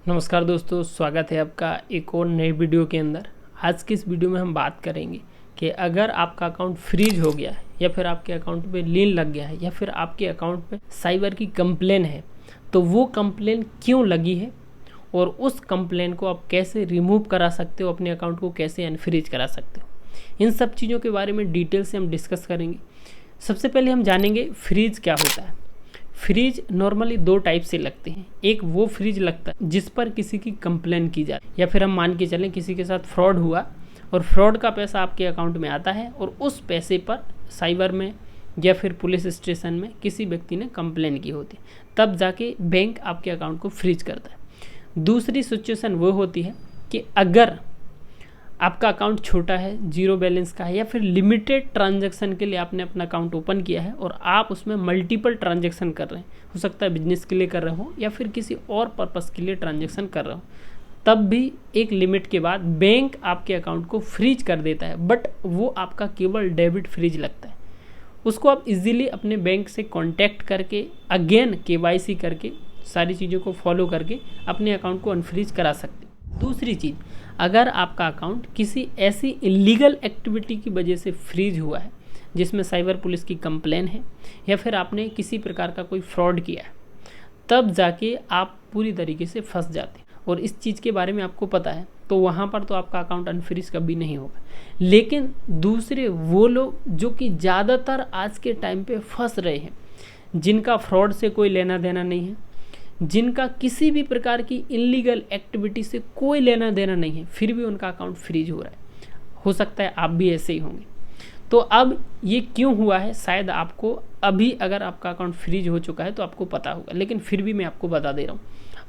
नमस्कार दोस्तों, स्वागत है आपका एक और नए वीडियो के अंदर। आज की इस वीडियो में हम बात करेंगे कि अगर आपका अकाउंट फ्रीज हो गया है या फिर आपके अकाउंट पे लीन लग गया है या फिर आपके अकाउंट पे साइबर की कंप्लेन है, तो वो कंप्लेन क्यों लगी है और उस कंप्लेन को आप कैसे रिमूव करा सकते हो, अपने अकाउंट को कैसे अनफ्रीज करा सकते हो। इन सब चीज़ों के बारे में डिटेल से हम डिस्कस करेंगे। सबसे पहले हम जानेंगे फ्रीज क्या होता है। फ्रीज नॉर्मली दो टाइप से लगते हैं। एक वो फ्रीज लगता है जिस पर किसी की कंप्लेन की जाए या फिर हम मान के चलें किसी के साथ फ्रॉड हुआ और फ्रॉड का पैसा आपके अकाउंट में आता है और उस पैसे पर साइबर में या फिर पुलिस स्टेशन में किसी व्यक्ति ने कंप्लेन की होती है, तब जाके बैंक आपके अकाउंट को फ्रीज करता है। दूसरी सिचुएशन वो होती है कि अगर आपका अकाउंट छोटा है, जीरो बैलेंस का है या फिर लिमिटेड ट्रांजैक्शन के लिए आपने अपना अकाउंट ओपन किया है और आप उसमें मल्टीपल ट्रांजैक्शन कर रहे हैं, हो सकता है बिजनेस के लिए कर रहे हो या फिर किसी और पर्पस के लिए ट्रांजैक्शन कर रहे हो, तब भी एक लिमिट के बाद बैंक आपके अकाउंट को फ्रीज कर देता है। बट वो आपका केवल डेबिट फ्रीज लगता है। उसको आप इजीली अपने बैंक से कॉन्टैक्ट करके अगेन KYC करके सारी चीज़ों को फॉलो करके अपने अकाउंट को अनफ्रीज करा सकते हैं। दूसरी चीज़, अगर आपका अकाउंट किसी ऐसी इलीगल एक्टिविटी की वजह से फ्रीज हुआ है जिसमें साइबर पुलिस की कंप्लेन है या फिर आपने किसी प्रकार का कोई फ्रॉड किया है, तब जाके आप पूरी तरीके से फंस जाते हैं और इस चीज़ के बारे में आपको पता है, तो वहाँ पर तो आपका अकाउंट अनफ्रीज कभी नहीं होगा। लेकिन दूसरे वो लोग जो कि ज़्यादातर आज के टाइम पे फंस रहे हैं, जिनका फ्रॉड से कोई लेना देना नहीं है, जिनका किसी भी प्रकार की इलीगल एक्टिविटी से कोई लेना देना नहीं है, फिर भी उनका अकाउंट फ्रीज हो रहा है। हो सकता है आप भी ऐसे ही होंगे। तो अब ये क्यों हुआ है, शायद आपको अभी अगर आपका अकाउंट फ्रीज हो चुका है तो आपको पता होगा, लेकिन फिर भी मैं आपको बता दे रहा हूँ।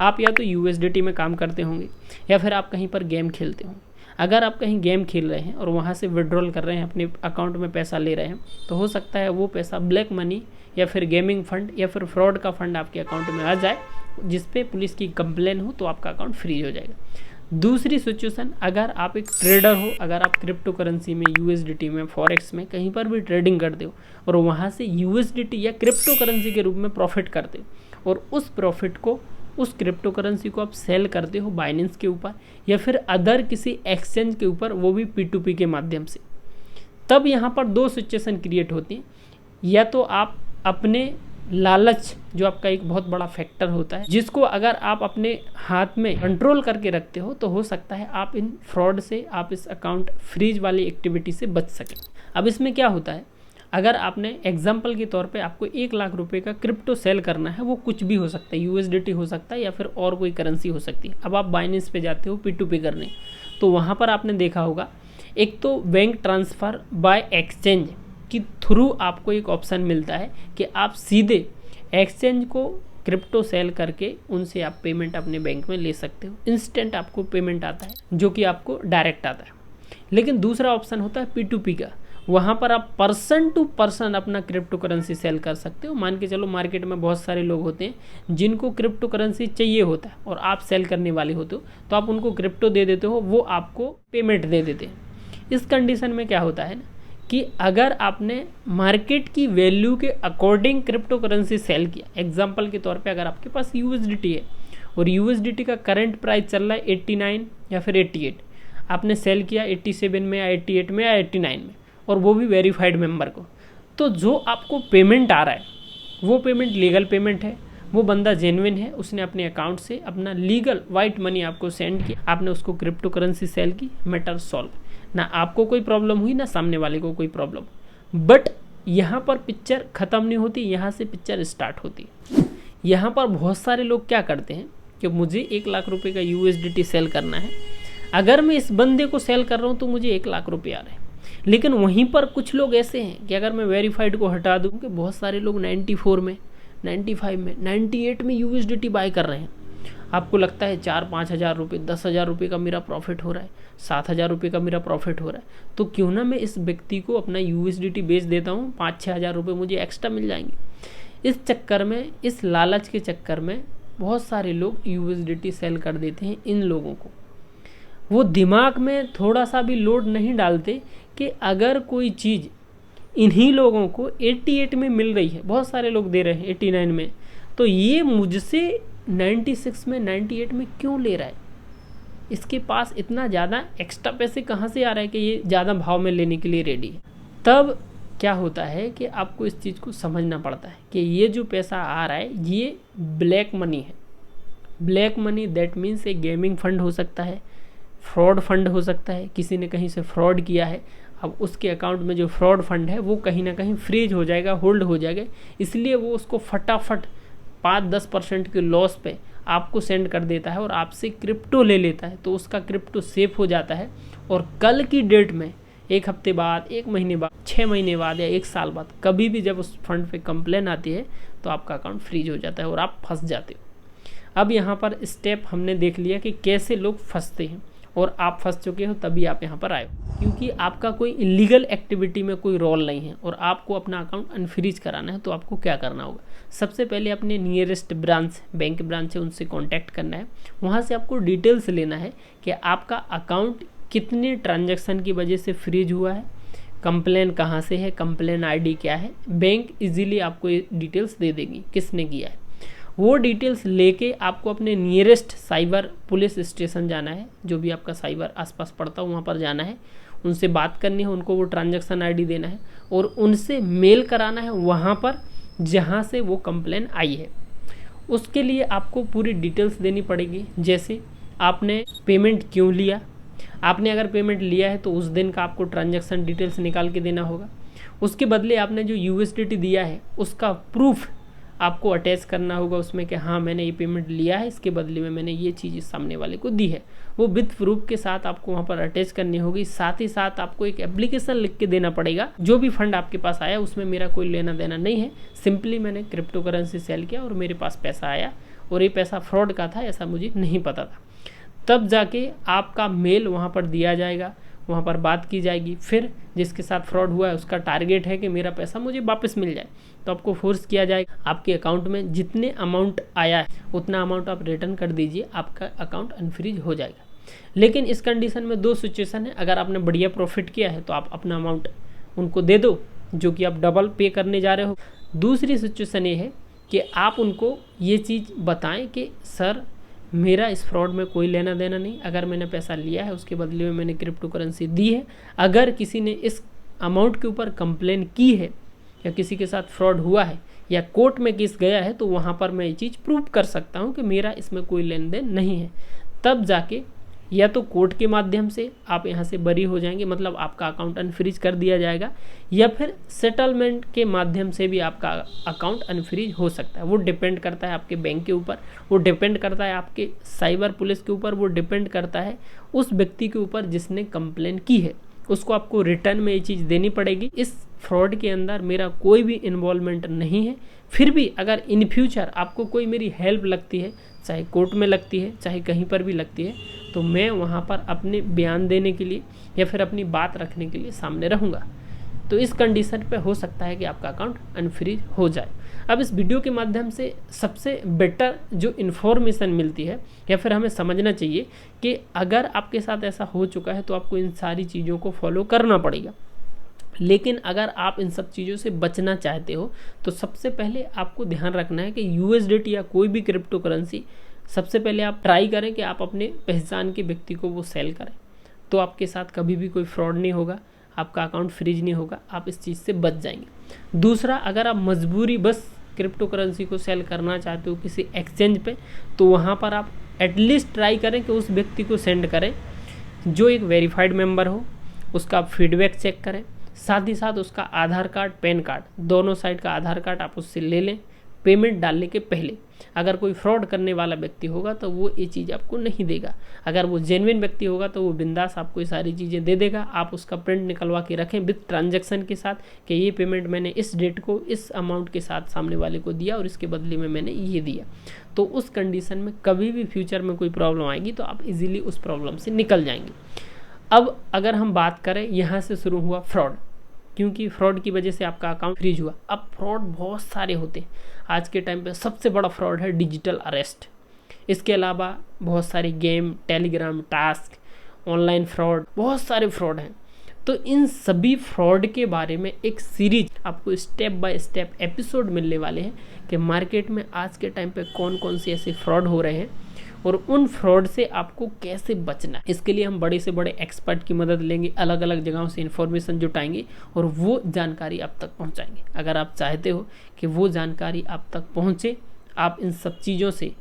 आप या तो USDT में काम करते होंगे या फिर आप कहीं पर गेम खेलते होंगे। अगर आप कहीं गेम खेल रहे हैं और वहाँ से विड्रॉल कर रहे हैं, अपने अकाउंट में पैसा ले रहे हैं, तो हो सकता है वो पैसा ब्लैक मनी या फिर गेमिंग फंड या फिर फ्रॉड का फंड आपके अकाउंट में आ जाए, जिस पे पुलिस की कंप्लेन हो, तो आपका अकाउंट फ्रीज हो जाएगा। दूसरी सिचुएशन, अगर आप एक ट्रेडर हो, अगर आप क्रिप्टो करेंसी में, USDT में, फॉरेक्स में कहीं पर भी ट्रेडिंग करते हो और वहाँ से USDT या क्रिप्टो करेंसी के रूप में प्रॉफिट करते हो और उस प्रॉफिट को, उस क्रिप्टो करेंसी को आप सेल करते हो बाइनेंस के ऊपर या फिर अदर किसी एक्सचेंज के ऊपर, वो भी P2P के माध्यम से, तब यहाँ पर दो सिचुएशन क्रिएट होती हैं। या तो आप अपने लालच, जो आपका एक बहुत बड़ा फैक्टर होता है, जिसको अगर आप अपने हाथ में कंट्रोल करके रखते हो, तो हो सकता है आप इन फ्रॉड से, आप इस अकाउंट फ्रीज वाली एक्टिविटी से बच सकें। अब इसमें क्या होता है, अगर आपने एग्जाम्पल के तौर पे आपको 1 लाख रुपए का क्रिप्टो सेल करना है, वो कुछ भी हो सकता है, USDT हो सकता है या फिर और कोई करेंसी हो सकती है। अब आप बाइनेंस पे जाते हो P2P करने, तो वहाँ पर आपने देखा होगा, एक तो बैंक ट्रांसफ़र बाय एक्सचेंज के थ्रू आपको एक ऑप्शन मिलता है कि आप सीधे एक्सचेंज को क्रिप्टो सेल करके उनसे आप पेमेंट अपने बैंक में ले सकते हो। इंस्टेंट आपको पेमेंट आता है, जो कि आपको डायरेक्ट आता है। लेकिन दूसरा ऑप्शन होता है P2P का। वहाँ पर आप पर्सन टू पर्सन अपना क्रिप्टो करेंसी सेल कर सकते हो। मान के चलो मार्केट में बहुत सारे लोग होते हैं जिनको क्रिप्टो करेंसी चाहिए होता है और आप सेल करने वाले होते हो, तो आप उनको क्रिप्टो दे देते हो, वो आपको पेमेंट दे देते हैं। इस कंडीशन में क्या होता है ना, कि अगर आपने मार्केट की वैल्यू के अकॉर्डिंग क्रिप्टो करेंसी सेल किया, एग्जांपल के तौर पे अगर आपके पास USDT है और USDT का करंट प्राइस चल रहा है 89 या फिर 88, आपने सेल किया 87 में या 88 में या 89 में, और वो भी वेरीफाइड मेंबर को, तो जो आपको पेमेंट आ रहा है वो पेमेंट लीगल पेमेंट है, वो बंदा जेन्युइन है, उसने अपने अकाउंट से अपना लीगल वाइट मनी आपको सेंड किया, आपने उसको क्रिप्टो करेंसी सेल की, मैटर सॉल्व। ना आपको कोई प्रॉब्लम हुई, ना सामने वाले को कोई प्रॉब्लम। बट यहाँ पर पिक्चर ख़त्म नहीं होती, यहाँ से पिक्चर स्टार्ट होती है। यहाँ पर बहुत सारे लोग क्या करते हैं कि मुझे 1 लाख रुपए का USDT सेल करना है, अगर मैं इस बंदे को सेल कर रहा हूँ तो मुझे 1 लाख रुपये आ रहे हैं। लेकिन वहीं पर कुछ लोग ऐसे हैं कि अगर मैं वेरीफाइड को हटा दूँ, कि बहुत सारे लोग 94 में, 95 में, 98 में USDT बाय कर रहे हैं। आपको लगता है 4-5 हज़ार रुपये, 10 हज़ार रुपये का मेरा प्रॉफिट हो रहा है, 7 हज़ार रुपये का मेरा प्रॉफिट हो रहा है, तो क्यों ना मैं इस व्यक्ति को अपना USDT बेच देता हूँ, 5-6 हज़ार रुपये मुझे एक्स्ट्रा मिल जाएंगे। इस चक्कर में, इस लालच के चक्कर में बहुत सारे लोग USDT सेल कर देते हैं। इन लोगों को वो दिमाग में थोड़ा सा भी लोड नहीं डालते कि अगर कोई चीज़ इन्हीं लोगों को 88 में मिल रही है, बहुत सारे लोग दे रहे हैं 89 में, तो ये मुझसे 96 में 98 में क्यों ले रहा है? इसके पास इतना ज़्यादा एक्स्ट्रा पैसे कहाँ से आ रहा है कि ये ज़्यादा भाव में लेने के लिए रेडी है? तब क्या होता है कि आपको इस चीज़ को समझना पड़ता है कि ये जो पैसा आ रहा है ये ब्लैक मनी है। ब्लैक मनी दैट मीन्स एक गेमिंग फंड हो सकता है, फ्रॉड फंड हो सकता है, किसी ने कहीं से फ्रॉड किया है, अब उसके अकाउंट में जो फ्रॉड फंड है वो कहीं ना कहीं फ्रीज हो जाएगा, होल्ड हो जाएगा, इसलिए वो उसको फटाफट 5-10% के लॉस पे आपको सेंड कर देता है और आपसे क्रिप्टो ले लेता है। तो उसका क्रिप्टो सेफ हो जाता है और कल की डेट में 1 हफ्ते बाद, 1 महीने बाद, 6 महीने बाद या 1 साल बाद कभी भी जब उस फंड पे कंप्लेन आती है तो आपका अकाउंट फ्रीज हो जाता है और आप फंस जाते हो। अब यहाँ पर स्टेप हमने देख लिया कि कैसे लोग फंसते हैं और आप फंस चुके हो तभी आप यहाँ पर आए हो, क्योंकि आपका कोई इलीगल एक्टिविटी में कोई रोल नहीं है और आपको अपना अकाउंट अनफ्रीज कराना है। तो आपको क्या करना होगा? सबसे पहले अपने नियरेस्ट ब्रांच, बैंक ब्रांच है, उनसे कांटेक्ट करना है। वहाँ से आपको डिटेल्स लेना है कि आपका अकाउंट कितने ट्रांजैक्शन की वजह से फ्रीज हुआ है, कंप्लेन कहाँ से है, कंप्लेन आईडी क्या है। बैंक इजीली आपको ये डिटेल्स दे देगी किसने किया है। वो डिटेल्स लेके आपको अपने नियरेस्ट साइबर पुलिस स्टेशन जाना है, जो भी आपका साइबर आसपास पड़ता हो वहाँ पर जाना है, उनसे बात करनी है, उनको वो ट्रांजैक्शन आईडी देना है और उनसे मेल कराना है वहाँ पर जहाँ से वो कंप्लेन आई है। उसके लिए आपको पूरी डिटेल्स देनी पड़ेगी, जैसे आपने पेमेंट क्यों लिया, आपने अगर पेमेंट लिया है तो उस दिन का आपको ट्रांजैक्शन डिटेल्स निकाल के देना होगा। उसके बदले आपने जो USDT दिया है उसका प्रूफ आपको अटैच करना होगा उसमें कि हाँ मैंने ये पेमेंट लिया है, इसके बदले में मैंने ये चीज़ सामने वाले को दी है। वो विद प्रूफ के साथ आपको वहाँ पर अटैच करनी होगी। साथ ही साथ आपको एक एप्लीकेशन लिख के देना पड़ेगा, जो भी फंड आपके पास आया उसमें मेरा कोई लेना देना नहीं है, सिंपली मैंने क्रिप्टो करेंसी सेल किया और मेरे पास पैसा आया और ये पैसा फ्रॉड का था, ऐसा मुझे नहीं पता था। तब जाके आपका मेल वहाँ पर दिया जाएगा, वहाँ पर बात की जाएगी। फिर जिसके साथ फ्रॉड हुआ है उसका टारगेट है कि मेरा पैसा मुझे वापस मिल जाए, तो आपको फोर्स किया जाएगा। आपके अकाउंट में जितने अमाउंट आया है उतना अमाउंट आप रिटर्न कर दीजिए, आपका अकाउंट अनफ्रीज हो जाएगा। लेकिन इस कंडीशन में 2 सिचुएशन है। अगर आपने बढ़िया प्रॉफिट किया है तो आप अपना अमाउंट उनको दे दो, जो कि आप डबल पे करने जा रहे हो। दूसरी सिचुएशन ये है कि आप उनको ये चीज़ बताएं कि सर मेरा इस फ्रॉड में कोई लेना देना नहीं, अगर मैंने पैसा लिया है उसके बदले में मैंने क्रिप्टो करेंसी दी है। अगर किसी ने इस अमाउंट के ऊपर कंप्लेन की है या किसी के साथ फ्रॉड हुआ है या कोर्ट में केस गया है तो वहाँ पर मैं ये चीज़ प्रूव कर सकता हूँ कि मेरा इसमें कोई लेन देन नहीं है। तब जाके या तो कोर्ट के माध्यम से आप यहाँ से बरी हो जाएंगे, मतलब आपका अकाउंट अनफ्रीज कर दिया जाएगा, या फिर सेटलमेंट के माध्यम से भी आपका अकाउंट अनफ्रीज हो सकता है। वो डिपेंड करता है आपके बैंक के ऊपर, वो डिपेंड करता है आपके साइबर पुलिस के ऊपर, वो डिपेंड करता है उस व्यक्ति के ऊपर जिसने कंप्लेन की है। उसको आपको रिटर्न में ये चीज़ देनी पड़ेगी। इस फ्रॉड के अंदर मेरा कोई भी इन्वॉल्वमेंट नहीं है। फिर भी अगर इन फ्यूचर आपको कोई मेरी हेल्प लगती है, चाहे कोर्ट में लगती है चाहे कहीं पर भी लगती है, तो मैं वहाँ पर अपने बयान देने के लिए या फिर अपनी बात रखने के लिए सामने रहूँगा। तो इस कंडीशन पे हो सकता है कि आपका अकाउंट अनफ्रीज हो जाए। अब इस वीडियो के माध्यम से सबसे बेटर जो इन्फॉर्मेशन मिलती है या फिर हमें समझना चाहिए कि अगर आपके साथ ऐसा हो चुका है तो आपको इन सारी चीज़ों को फॉलो करना पड़ेगा। लेकिन अगर आप इन सब चीज़ों से बचना चाहते हो तो सबसे पहले आपको ध्यान रखना है कि USDT या कोई भी क्रिप्टो करेंसी सबसे पहले आप ट्राई करें कि आप अपने पहचान के व्यक्ति को वो सेल करें, तो आपके साथ कभी भी कोई फ्रॉड नहीं होगा, आपका अकाउंट फ्रीज नहीं होगा, आप इस चीज़ से बच जाएंगे। दूसरा, अगर आप मजबूरी बस क्रिप्टो करेंसी को सेल करना चाहते हो किसी एक्सचेंज पे, तो वहाँ पर आप एटलीस्ट ट्राई करें कि उस व्यक्ति को सेंड करें जो एक वेरीफाइड मेंबर हो, उसका आप फीडबैक चेक करें, साथ ही साथ उसका आधार कार्ड, पैन कार्ड, दोनों साइड का आधार कार्ड आप उससे ले लें पेमेंट डालने के पहले। अगर कोई फ्रॉड करने वाला व्यक्ति होगा तो वो ये चीज़ आपको नहीं देगा, अगर वो जेन्युइन व्यक्ति होगा तो वो बिंदास आपको ये सारी चीज़ें दे देगा। आप उसका प्रिंट निकलवा के रखें विद ट्रांजैक्शन के साथ कि ये पेमेंट मैंने इस डेट को इस अमाउंट के साथ सामने वाले को दिया और इसके बदले में मैंने ये दिया। तो उस कंडीशन में कभी भी फ्यूचर में कोई प्रॉब्लम आएगी तो आप इजीली उस प्रॉब्लम से निकल जाएंगे। अब अगर हम बात करें, यहाँ से शुरू हुआ फ्रॉड, क्योंकि फ्रॉड की वजह से आपका अकाउंट फ्रीज हुआ। अब फ्रॉड बहुत सारे होते हैं। आज के टाइम पे सबसे बड़ा फ्रॉड है डिजिटल अरेस्ट। इसके अलावा बहुत सारे game, Telegram, task, online fraud, बहुत सारे फ्रॉड हैं। तो इन सभी फ्रॉड के बारे में एक सीरीज आपको स्टेप बाय स्टेप एपिसोड मिलने वाले हैं कि मार्केट में आज के टाइम पे कौन कौन से ऐसे फ्रॉड हो रहे हैं और उन फ्रॉड से आपको कैसे बचना है। इसके लिए हम बड़े से बड़े एक्सपर्ट की मदद लेंगे, अलग अलग जगहों से इन्फॉर्मेशन जुटाएंगे और वो जानकारी आप तक पहुंचाएंगे। अगर आप चाहते हो कि वो जानकारी आप तक पहुंचे, आप इन सब चीज़ों से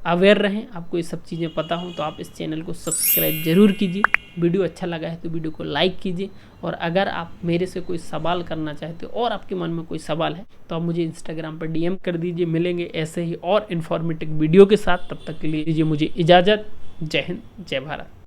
अवेयर रहें, आपको ये सब चीज़ें पता हो, तो आप इस चैनल को सब्सक्राइब जरूर कीजिए। वीडियो अच्छा लगा है तो वीडियो को लाइक कीजिए, और अगर आप मेरे से कोई सवाल करना चाहते हो और आपके मन में कोई सवाल है तो आप मुझे इंस्टाग्राम पर DM कर दीजिए। मिलेंगे ऐसे ही और इन्फॉर्मेटिव वीडियो के साथ, तब तक के लिए दीजिए मुझे इजाज़त। जय हिंद, जय भारत।